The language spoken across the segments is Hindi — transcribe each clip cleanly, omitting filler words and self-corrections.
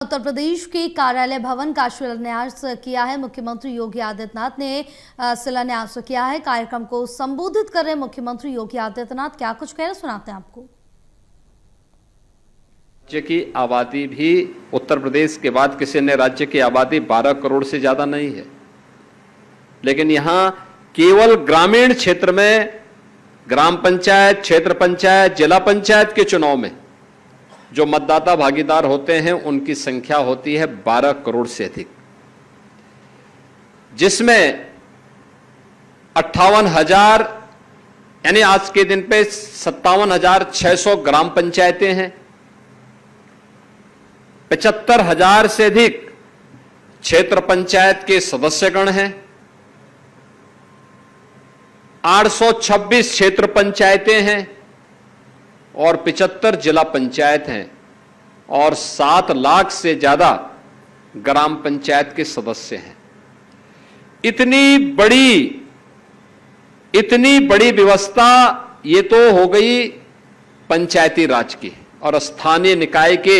उत्तर प्रदेश के कार्यालय भवन का शिलान्यास किया है। मुख्यमंत्री योगी आदित्यनाथ ने शिलान्यास किया है। कार्यक्रम को संबोधित कर रहे मुख्यमंत्री योगी आदित्यनाथ क्या कुछ कह रहे सुनाते हैं आपको। राज्य की आबादी भी उत्तर प्रदेश के बाद किसी ने राज्य की आबादी 12 करोड़ से ज्यादा नहीं है, लेकिन यहां केवल ग्रामीण क्षेत्र में ग्राम पंचायत, क्षेत्र पंचायत, जिला पंचायत के चुनाव में जो मतदाता भागीदार होते हैं उनकी संख्या होती है 12 करोड़ से अधिक, जिसमें 58,000 यानी आज के दिन पे 57,600 ग्राम पंचायतें हैं, 75,000 से अधिक क्षेत्र पंचायत के सदस्यगण हैं, 826 क्षेत्र पंचायतें हैं और 75 जिला पंचायत हैं और 7 लाख से ज्यादा ग्राम पंचायत के सदस्य हैं। इतनी बड़ी व्यवस्था ये तो हो गई पंचायती राज की, और स्थानीय निकाय के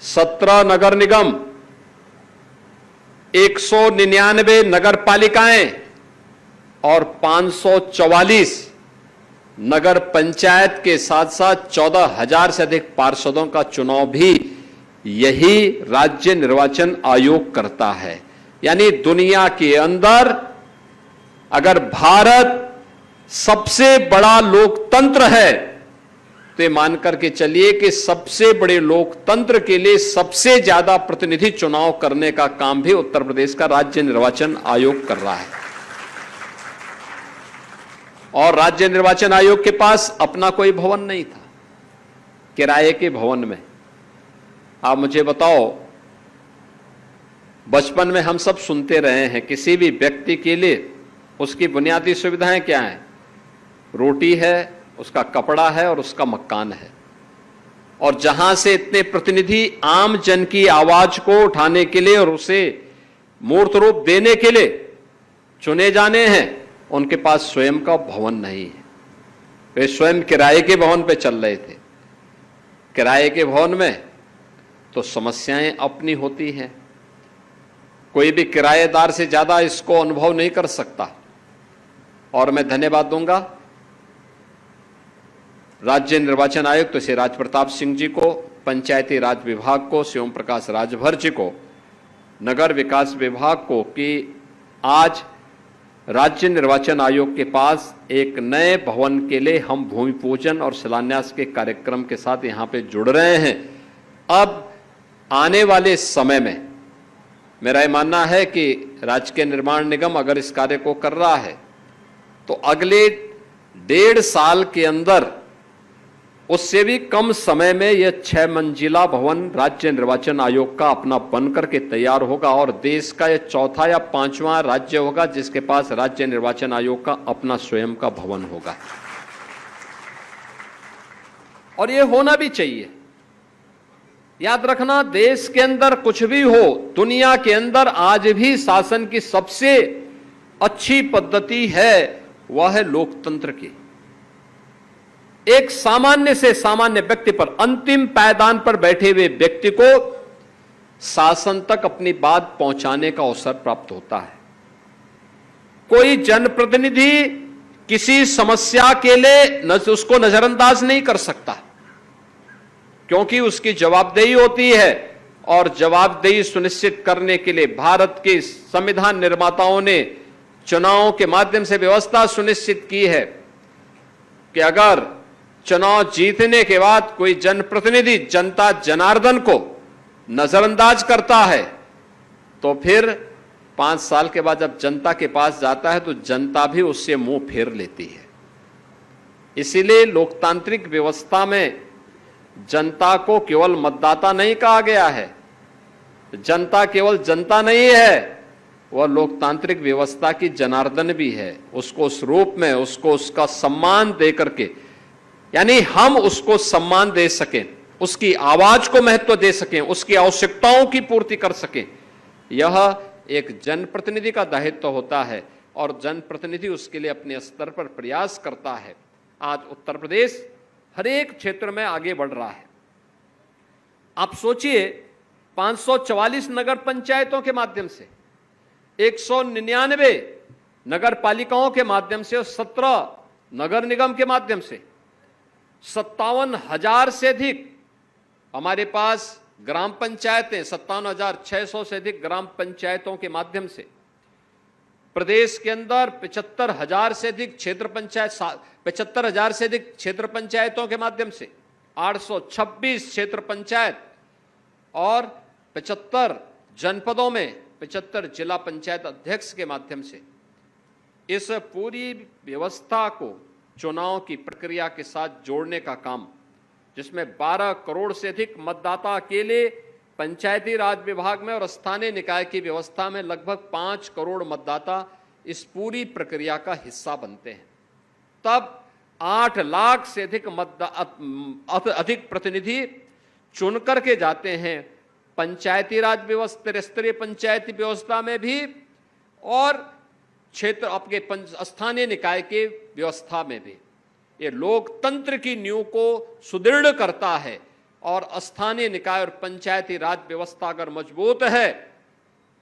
17 नगर निगम, 199 नगर पालिकाएं और 544 नगर पंचायत के साथ साथ 14,000 से अधिक पार्षदों का चुनाव भी यही राज्य निर्वाचन आयोग करता है। यानी दुनिया के अंदर अगर भारत सबसे बड़ा लोकतंत्र है तो ये मान करके चलिए कि सबसे बड़े लोकतंत्र के लिए सबसे ज्यादा प्रतिनिधि चुनाव करने का काम भी उत्तर प्रदेश का राज्य निर्वाचन आयोग कर रहा है। और राज्य निर्वाचन आयोग के पास अपना कोई भवन नहीं था, किराए के भवन में। आप मुझे बताओ, बचपन में हम सब सुनते रहे हैं किसी भी व्यक्ति के लिए उसकी बुनियादी सुविधाएं क्या हैं? रोटी है, उसका कपड़ा है और उसका मकान है। और जहां से इतने प्रतिनिधि आम जन की आवाज को उठाने के लिए और उसे मूर्त रूप देने के लिए चुने जाने हैं, उनके पास स्वयं का भवन नहीं है। वे स्वयं किराए के भवन पे चल रहे थे। किराए के भवन में तो समस्याएं अपनी होती हैं, कोई भी किराएदार से ज्यादा इसको अनुभव नहीं कर सकता। और मैं धन्यवाद दूंगा राज्य निर्वाचन आयुक्त श्री राज प्रताप सिंह जी को, पंचायती राज विभाग को, शिवम प्रकाश राजभर जी को, नगर विकास विभाग को कि आज राज्य निर्वाचन आयोग के पास एक नए भवन के लिए हम भूमि पूजन और शिलान्यास के कार्यक्रम के साथ यहां पे जुड़ रहे हैं। अब आने वाले समय में मेरा यह मानना है कि राजकीय निर्माण निगम अगर इस कार्य को कर रहा है तो अगले 1.5 साल के अंदर, उससे भी कम समय में यह 6 मंजिला भवन राज्य निर्वाचन आयोग का अपना बनकर के तैयार होगा और देश का यह 4था या 5वां राज्य होगा जिसके पास राज्य निर्वाचन आयोग का अपना स्वयं का भवन होगा। और यह होना भी चाहिए। याद रखना, देश के अंदर कुछ भी हो, दुनिया के अंदर आज भी शासन की सबसे अच्छी पद्धति है वह है लोकतंत्र की। एक सामान्य से सामान्य व्यक्ति पर, अंतिम पायदान पर बैठे हुए व्यक्ति को शासन तक अपनी बात पहुंचाने का अवसर प्राप्त होता है। कोई जनप्रतिनिधि किसी समस्या के लिए उसको नजरअंदाज नहीं कर सकता, क्योंकि उसकी जवाबदेही होती है। और जवाबदेही सुनिश्चित करने के लिए भारत के संविधान निर्माताओं ने चुनावों के माध्यम से व्यवस्था सुनिश्चित की है कि अगर चुनाव जीतने के बाद कोई जनप्रतिनिधि जनता जनार्दन को नजरअंदाज करता है तो फिर 5 साल के बाद जब जनता के पास जाता है तो जनता भी उससे मुंह फेर लेती है। इसीलिए लोकतांत्रिक व्यवस्था में जनता को केवल मतदाता नहीं कहा गया है। जनता केवल जनता नहीं है, वह लोकतांत्रिक व्यवस्था की जनार्दन भी है। उसको उस रूप में उसको उसका सम्मान दे करके, यानी हम उसको सम्मान दे सकें, उसकी आवाज को महत्व दे सकें, उसकी आवश्यकताओं की पूर्ति कर सकें, यह एक जनप्रतिनिधि का दायित्व होता है और जनप्रतिनिधि उसके लिए अपने स्तर पर प्रयास करता है। आज उत्तर प्रदेश हर एक क्षेत्र में आगे बढ़ रहा है। आप सोचिए 544 नगर पंचायतों के माध्यम से, 199 नगर पालिकाओं के माध्यम से और 17 नगर निगम के माध्यम से 57,000 से अधिक हमारे पास ग्राम पंचायतें, 57,600 से अधिक ग्राम पंचायतों के माध्यम से प्रदेश के अंदर 75,000 से अधिक क्षेत्र पंचायत, 75,000 से अधिक क्षेत्र पंचायतों के माध्यम से 826 क्षेत्र पंचायत और 75 जनपदों में 75 जिला पंचायत अध्यक्ष के माध्यम से इस पूरी व्यवस्था को चुनाव की प्रक्रिया के साथ जोड़ने का काम, जिसमें 12 करोड़ से अधिक मतदाता अकेले पंचायती राज विभाग में और स्थानीय निकाय की व्यवस्था में लगभग 5 करोड़ मतदाता इस पूरी प्रक्रिया का हिस्सा बनते हैं। तब 8 लाख से अधिक प्रतिनिधि चुन करके जाते हैं पंचायती राज व्यवस्था, त्रिस्तरीय पंचायती व्यवस्था में भी और क्षेत्र आपके स्थानीय निकाय के व्यवस्था में भी। ये लोकतंत्र की नींव को सुदृढ़ करता है और स्थानीय निकाय और पंचायती राज व्यवस्था अगर मजबूत है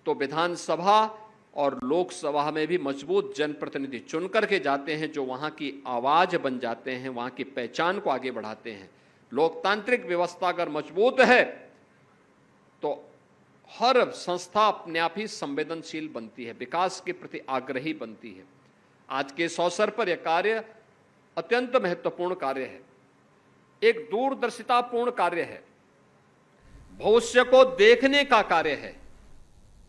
तो विधानसभा और लोकसभा में भी मजबूत जनप्रतिनिधि चुन करके जाते हैं, जो वहां की आवाज बन जाते हैं, वहां की पहचान को आगे बढ़ाते हैं। लोकतांत्रिक व्यवस्था अगर मजबूत है तो हर संस्था अपने आप ही संवेदनशील बनती है, विकास के प्रति आग्रही बनती है। आज के इस अवसर पर यह कार्य अत्यंत महत्वपूर्ण कार्य है, एक दूरदर्शितापूर्ण कार्य है, भविष्य को देखने का कार्य है।